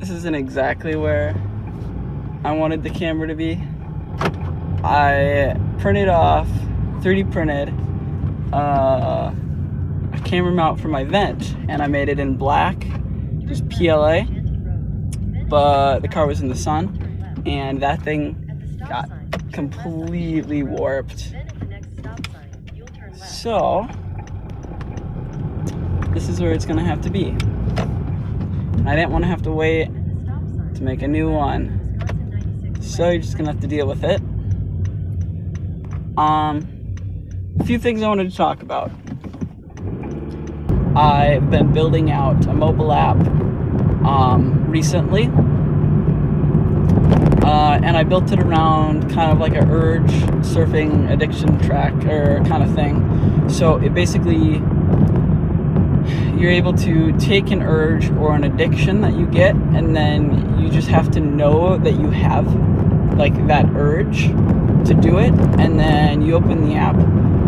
This isn't exactly where I wanted the camera to be. I printed off, 3D printed, a camera mount for my vent, and I made it in black, just PLA, but the car was in the sun, and that thing got completely warped. So, this is where it's gonna have to be. I didn't want to have to wait to make a new one, so you're just gonna have to deal with it. A few things I wanted to talk about. I've been building out a mobile app recently, and I built it around kind of like a urge surfing addiction tracker kind of thing. So it basically, you're able to take an urge or an addiction that you get, and then you just have to know that you have like that urge to do it, and then you open the app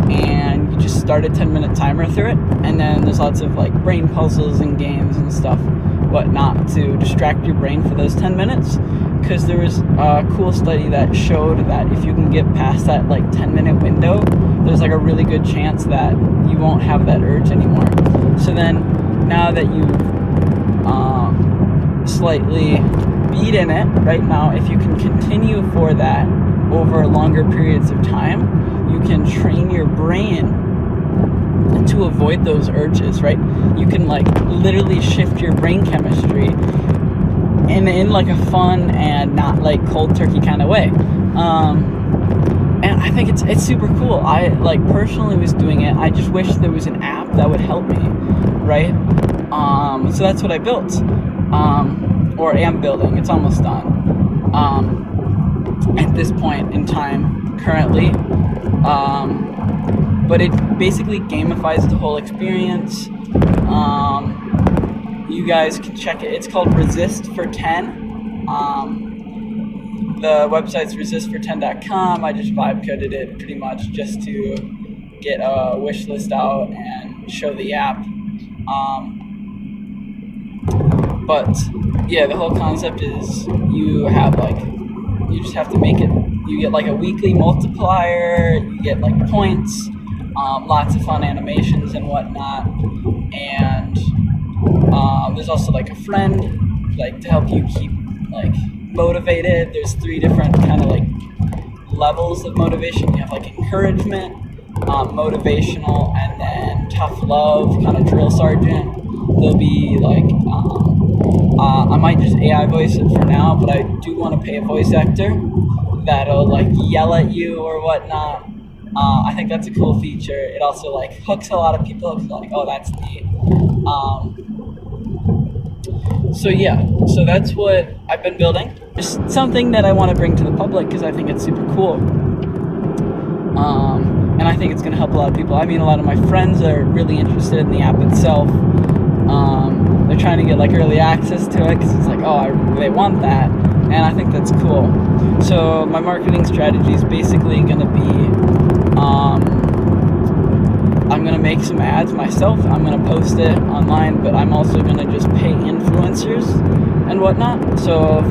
and you just start a 10-minute timer through it, and then there's lots of like brain puzzles and games and stuff whatnot to distract your brain for those 10 minutes, because there was a cool study that showed that if you can get past that like 10-minute window, there's like a really good chance that you won't have that urge anymore. So then, now that you've slightly beaten it right now, if you can continue for that over longer periods of time, you can train your brain to avoid those urges, right? You can like literally shift your brain chemistry in like a fun and not like cold turkey kind of way. And I think it's super cool. I like personally was doing it. I just wish there was an app that would help me, right? So that's what I built, or am building. It's almost done at this point in time currently. But it basically gamifies the whole experience. You guys can check it. It's called Resist for 10. The website's resistfor10.com. I just vibe coded it pretty much just to get a wish list out and show the app. But yeah, the whole concept is you just have to make it. You get like a weekly multiplier. You get like points. Lots of fun animations and whatnot, and there's also like a friend like to help you keep like motivated. There's 3 different kind of like levels of motivation. You have like encouragement, motivational, and then tough love, kind of drill sergeant. There'll be like I might just AI voice it for now, but I do want to pay a voice actor that'll like yell at you or whatnot. I think that's a cool feature. It also like hooks a lot of people. It's like, oh, that's neat. So yeah, so that's what I've been building. Just something that I want to bring to the public because I think it's super cool. And I think it's going to help a lot of people. I mean, a lot of my friends are really interested in the app itself. They're trying to get like early access to it because it's like, oh, they want that. And I think that's cool. So my marketing strategy is basically going to be, I'm going to make some ads myself. I'm going to post it online, but I'm also going to just pay influencers and whatnot. So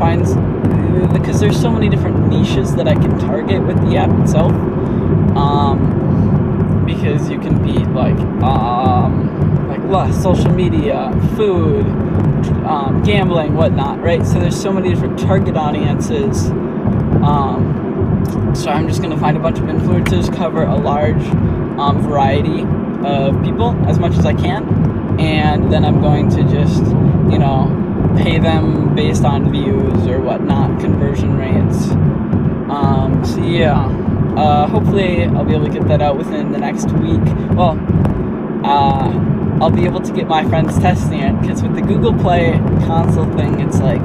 because there's so many different niches that I can target with the app itself. Because you can be like social media, food, gambling, whatnot, right? So there's so many different target audiences. So I'm just going to find a bunch of influencers, cover a large variety of people as much as I can, and then I'm going to just, pay them based on views or whatnot, conversion rates. So yeah, hopefully I'll be able to get that out within the next week. Well, I'll be able to get my friends testing it, because with the Google Play console thing, it's like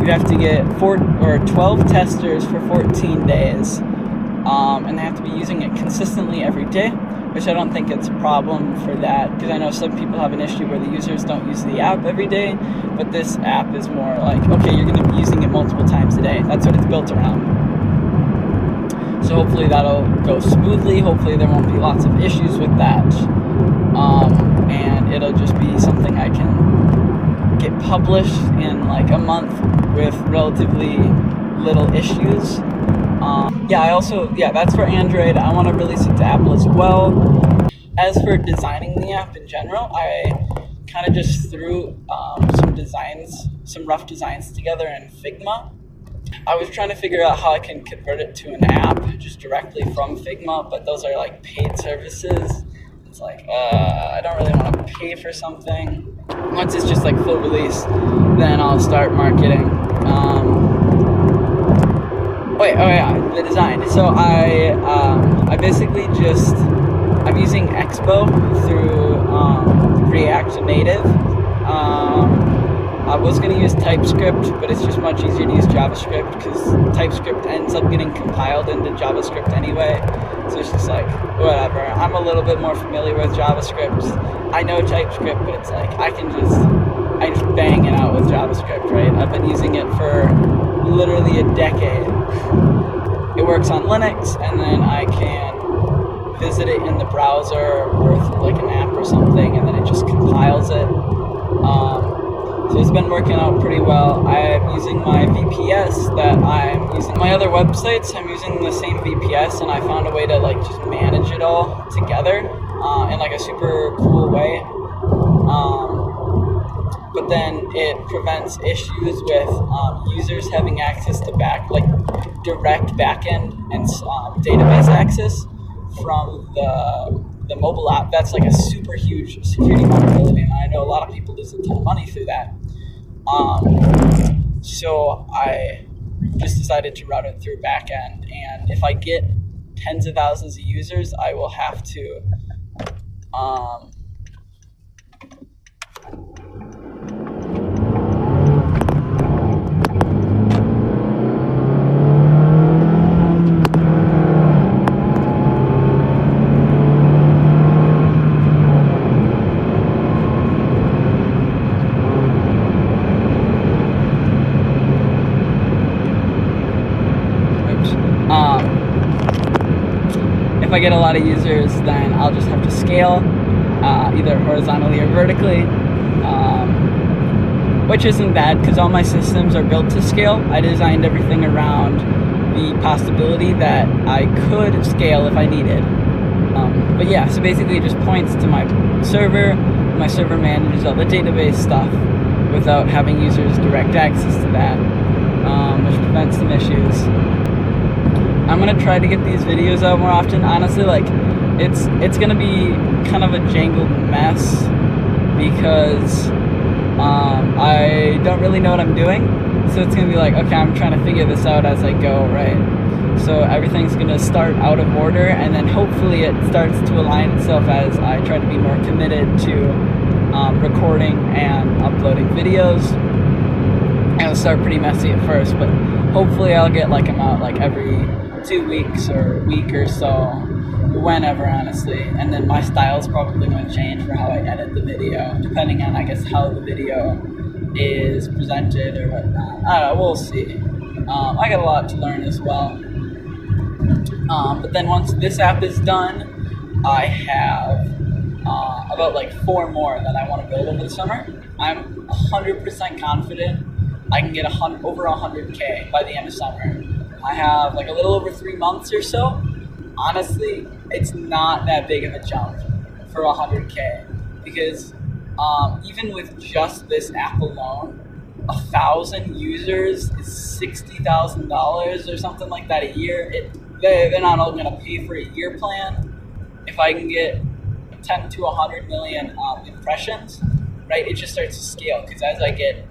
you have to get 12 testers for 14 days, and they have to be using it consistently every day, which I don't think it's a problem for that, because I know some people have an issue where the users don't use the app every day, but this app is more like, okay, you're going to be using it multiple times a day. That's what it's built around. So hopefully that'll go smoothly. Hopefully there won't be lots of issues with that. And it'll just be something I can get published in in like a month with relatively little issues. That's for Android. I want to release it to Apple as well. As for designing the app in general, I kind of just threw some rough designs together in Figma. I was trying to figure out how I can convert it to an app just directly from Figma, but those are like paid services. It's like, I don't really want to pay for something. Once it's just like full release, then I'll start marketing. The design. So I basically I'm using Expo through React Native. I was going to use TypeScript, but it's just much easier to use JavaScript because TypeScript ends up getting compiled into JavaScript anyway. So it's just like, whatever. I'm a little bit more familiar with JavaScript. I know TypeScript, but it's like I just bang it out with JavaScript, right? I've been using it for literally a decade. It works on Linux, and then I can visit it in the browser with like an app or something, and then it just compiles it. So it's been working out pretty well. I'm using my VPS that I'm using. My other websites, I'm using the same VPS, and I found a way to like just manage it all together in like a super cool way. But then it prevents issues with users having access to direct backend and database access from the mobile app. That's like a super huge security vulnerability, and I know a lot of people lose a ton of money through that. So I just decided to route it through backend, and if I get tens of thousands of users, I will have to if I get a lot of users, then I'll just have to scale either horizontally or vertically, which isn't bad because all my systems are built to scale. I designed everything around the possibility that I could scale if I needed. But yeah, so basically it just points to my server. My server manages all the database stuff without having users direct access to that, which prevents some issues. I'm gonna try to get these videos out more often. Honestly, like it's gonna be kind of a jangled mess because I don't really know what I'm doing. So it's gonna be like, okay, I'm trying to figure this out as I go, right? So everything's gonna start out of order, and then hopefully it starts to align itself as I try to be more committed to recording and uploading videos. And it'll start pretty messy at first, but hopefully I'll get like them out like every 2 weeks or a week or so, whenever, honestly. And then my style's probably going to change for how I edit the video, depending on, I guess, how the video is presented or whatnot. I don't know, we'll see. I got a lot to learn as well. But then once this app is done, I have about like 4 more that I want to build over the summer. I'm 100% confident I can get over 100K by the end of summer. I have like a little over 3 months or so. Honestly, it's not that big of a jump for 100K because even with just this app alone, 1,000 users is $60,000 or something like that a year. They're not all gonna pay for a year plan. If I can get 10 to 100 million impressions, right, it just starts to scale because as I get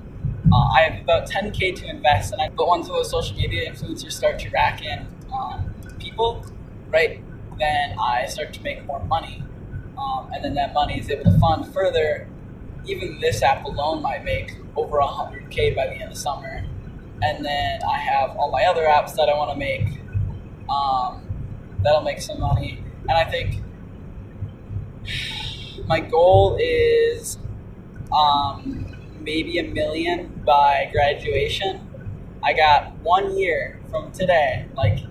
I have about 10K to invest, but once those social media influencers start to rack in people, right, then I start to make more money, and then that money is able to fund further. Even this app alone might make over 100K by the end of summer, and then I have all my other apps that I want to make that'll make some money. And I think my goal is maybe 1 million by graduation. I got 1 year from today, like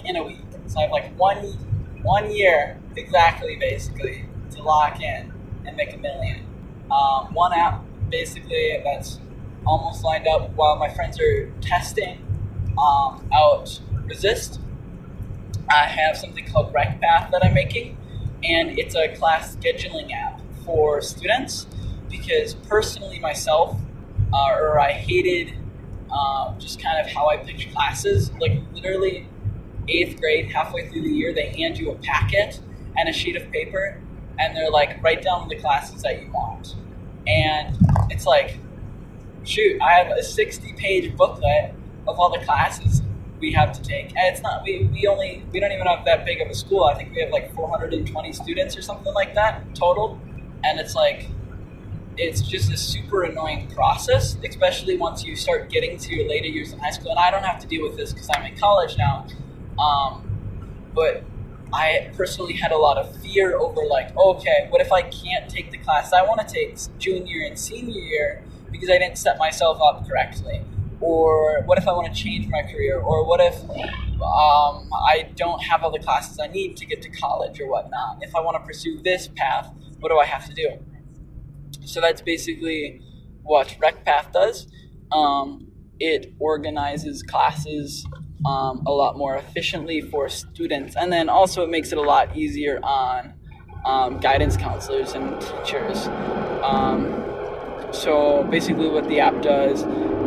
in a week. So I have like one year exactly, basically, to lock in and make 1 million. One app, basically, that's almost lined up while my friends are testing out Resist. I have something called RecPath that I'm making, and it's a class scheduling app for students, because personally myself, I hated just kind of how I picked classes. Like literally 8th grade, halfway through the year, they hand you a packet and a sheet of paper, and they're like, write down the classes that you want. And it's like, shoot, I have a 60-page booklet of all the classes we have to take, and it's not, we don't even have that big of a school. I think we have like 420 students or something like that total, and it's like, it's just a super annoying process, especially once you start getting to your later years in high school. And I don't have to deal with this because I'm in college now, but I personally had a lot of fear over like, okay, what if I can't take the class I want to take junior and senior year because I didn't set myself up correctly? Or what if I want to change my career? Or what if I don't have all the classes I need to get to college or whatnot? If I want to pursue this path, what do I have to do? So that's basically what RecPath does. It organizes classes a lot more efficiently for students, and then also it makes it a lot easier on guidance counselors and teachers. So basically what the app does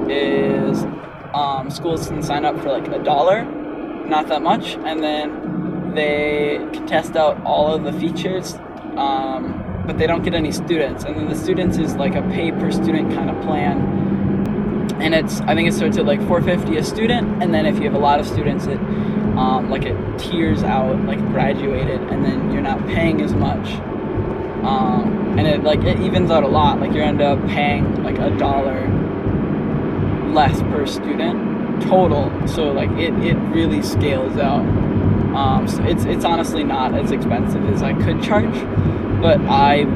is schools can sign up for like $1, not that much, and then they can test out all of the features, but they don't get any students. And then the students is like a pay per student kind of plan, and I think it starts at like $4.50 a student, and then if you have a lot of students, it tiers out like graduated, and then you're not paying as much, and it evens out a lot. Like you end up paying like $1 less per student total, so like it really scales out. So it's honestly not as expensive as I could charge, but I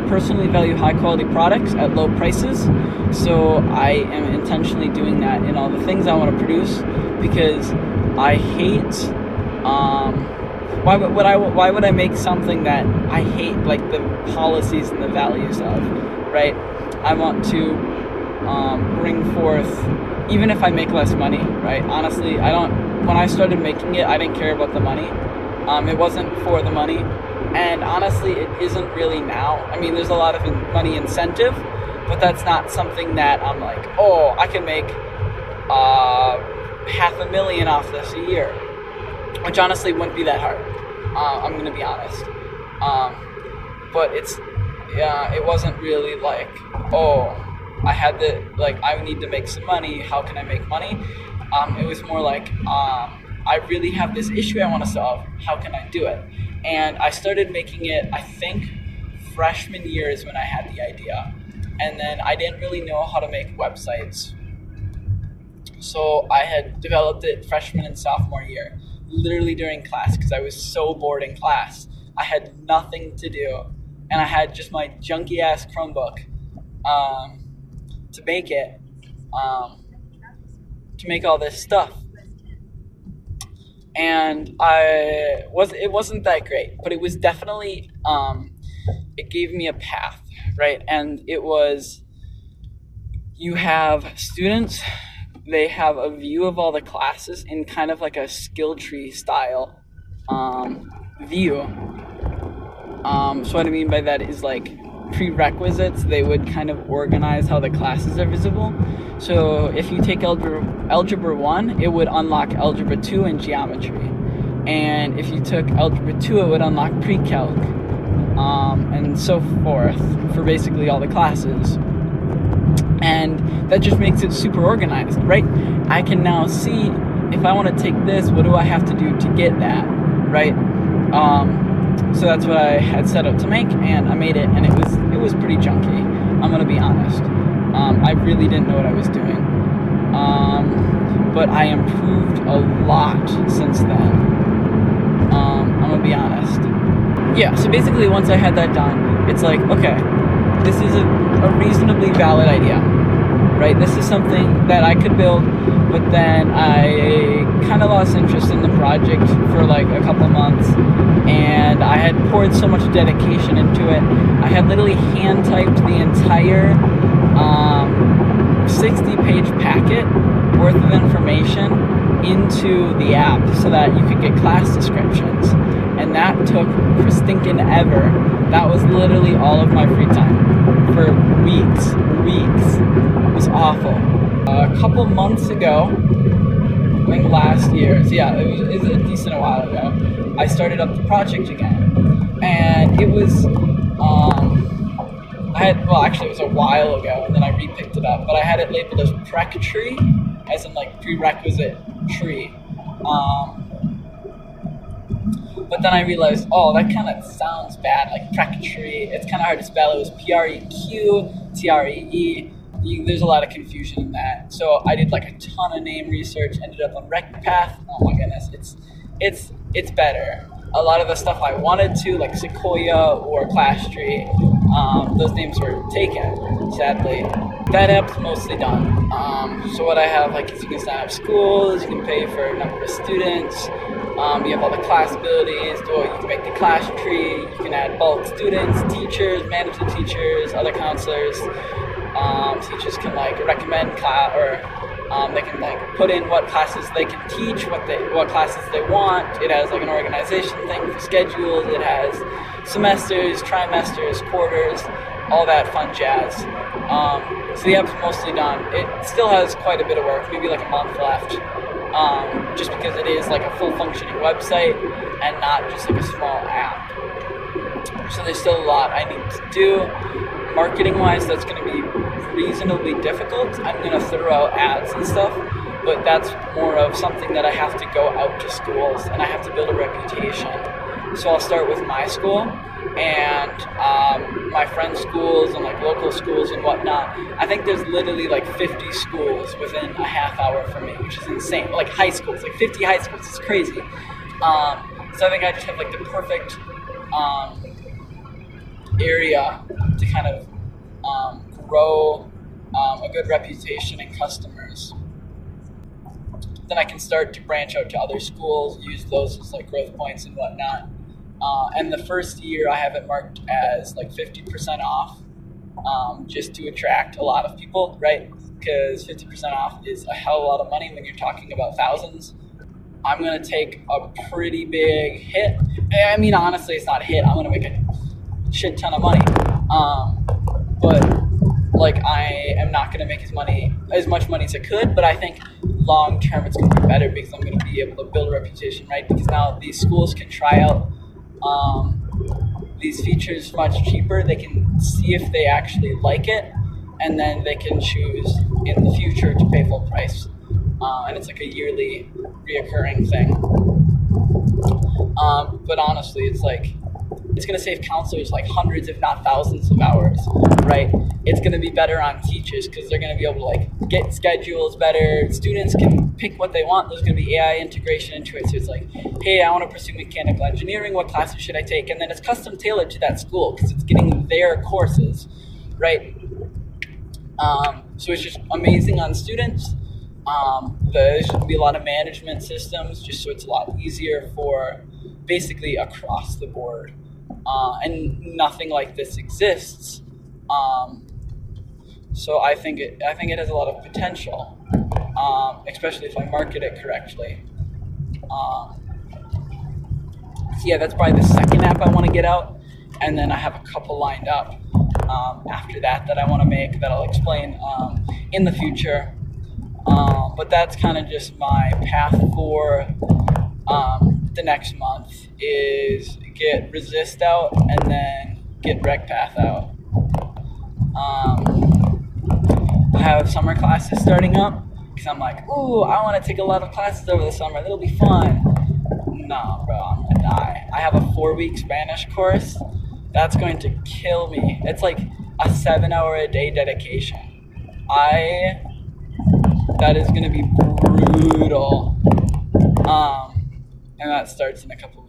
personally value high quality products at low prices, so I am intentionally doing that in all the things I want to produce, because I hate why would I make something that I hate, like the policies and the values of, right? I want to bring forth, even if I make less money, right? Honestly, when I started making it, I didn't care about the money. It wasn't for the money, and honestly, it isn't really now. I mean, there's a lot of money incentive, but that's not something that I'm like, oh, I can make $500,000 off this a year, which honestly wouldn't be that hard. I'm gonna be honest. But it wasn't really like, oh, I need to make some money, how can I make money? It was more like, I really have this issue I want to solve, how can I do it? And I started making it, I think, freshman year is when I had the idea. And then I didn't really know how to make websites. So I had developed it freshman and sophomore year, literally during class, because I was so bored in class. I had nothing to do, and I had just my junky ass Chromebook to make it, to make all this stuff. And it wasn't that great, but it was definitely, it gave me a path, right? And it was, you have students, they have a view of all the classes in kind of like a skill tree style view. So what I mean by that is like prerequisites, they would kind of organize how the classes are visible. So if you take Algebra 1, it would unlock Algebra 2 and Geometry. And if you took Algebra 2, it would unlock Pre-Calc, and so forth for basically all the classes. And that just makes it super organized, right? I can now see, if I want to take this, what do I have to do to get that, right? So that's what I had set out to make, and I made it, and it was pretty junky, I'm gonna be honest. I really didn't know what I was doing, but I improved a lot since then. I'm gonna be honest. Yeah, so basically once I had that done, it's like, okay, this is a reasonably valid idea, right? This is something that I could build, but then I kind of lost interest in the project for like a couple months, and I had poured so much dedication into it. I had literally hand typed the entire 60-page packet worth of information into the app so that you could get class descriptions. And that took for stinking ever. That was literally all of my free time for weeks. It was awful. A couple months ago, I think last year, so yeah, it was a decent while ago, I started up the project again. And it was, it was a while ago, and then I re-picked it up, but I had it labeled as Prec Tree, as in like prerequisite tree. But then I realized, oh, that kind of sounds bad, like Prec Tree. It's kind of hard to spell. It was PREQ, TREE. There's a lot of confusion in that. So I did like a ton of name research, ended up on RecPath. Oh my goodness, it's better. A lot of the stuff I wanted to, like Sequoia or ClassTree, those names were taken, sadly. That app's mostly done. So what I have, like, is you can sign up schools, you can pay for a number of students, you have all the class abilities, or you can make the class tree, you can add bulk students, teachers, manage the teachers, other counselors. Teachers can like recommend class, or they can like put in what classes they can teach, what classes they want. It has like an organization thing for schedules. It has semesters, trimesters, quarters, all that fun jazz. So the app's mostly done. It still has quite a bit of work, maybe like a month left, just because it is like a full functioning website and not just like a small app. So there's still a lot I need to do. Marketing wise, that's going to be reasonably difficult. I'm going to throw out ads and stuff, but that's more of something that I have to go out to schools and I have to build a reputation. So I'll start with my school and my friends' schools and like local schools and whatnot. I think there's literally like 50 schools within a half hour from me, which is insane. Like high schools, like 50 high schools. It's crazy. So I think I just have like the perfect area to kind of grow a good reputation and customers. Then I can start to branch out to other schools, use those as like growth points and whatnot. And the first year I have it marked as like 50% off, just to attract a lot of people, right? Because 50% off is a hell of a lot of money when you're talking about thousands. I'm gonna take a pretty big hit. I mean, honestly, it's not a hit. I'm gonna make a shit ton of money. But like I am not gonna make as much money as I could, but I think long term it's gonna be better because I'm gonna be able to build a reputation, right? Because now these schools can try out these features much cheaper. They can see if they actually like it, and then they can choose in the future to pay full price. And it's like a yearly reoccurring thing. But honestly, it's going to save counselors like hundreds, if not thousands of hours, right? It's going to be better on teachers because they're going to be able to like get schedules better. Students can pick what they want. There's going to be AI integration into it. So it's like, hey, I want to pursue mechanical engineering. What classes should I take? And then it's custom tailored to that school because it's getting their courses, right? So it's just amazing on students. There should be a lot of management systems just so it's a lot easier for basically across the board. And nothing like this exists. So I think it has a lot of potential, especially if I market it correctly. So yeah, that's probably the second app I want to get out, and then I have a couple lined up after that I want to make that I'll explain in the future. But that's kind of just my path for the next month is get Resist out and then get RecPath out. I have summer classes starting up because I'm like, ooh, I want to take a lot of classes over the summer. That'll be fun. No, bro, I'm gonna die. I have a 4-week Spanish course. That's going to kill me. It's like a 7-hour-a-day dedication. That is gonna be brutal. And that starts in a couple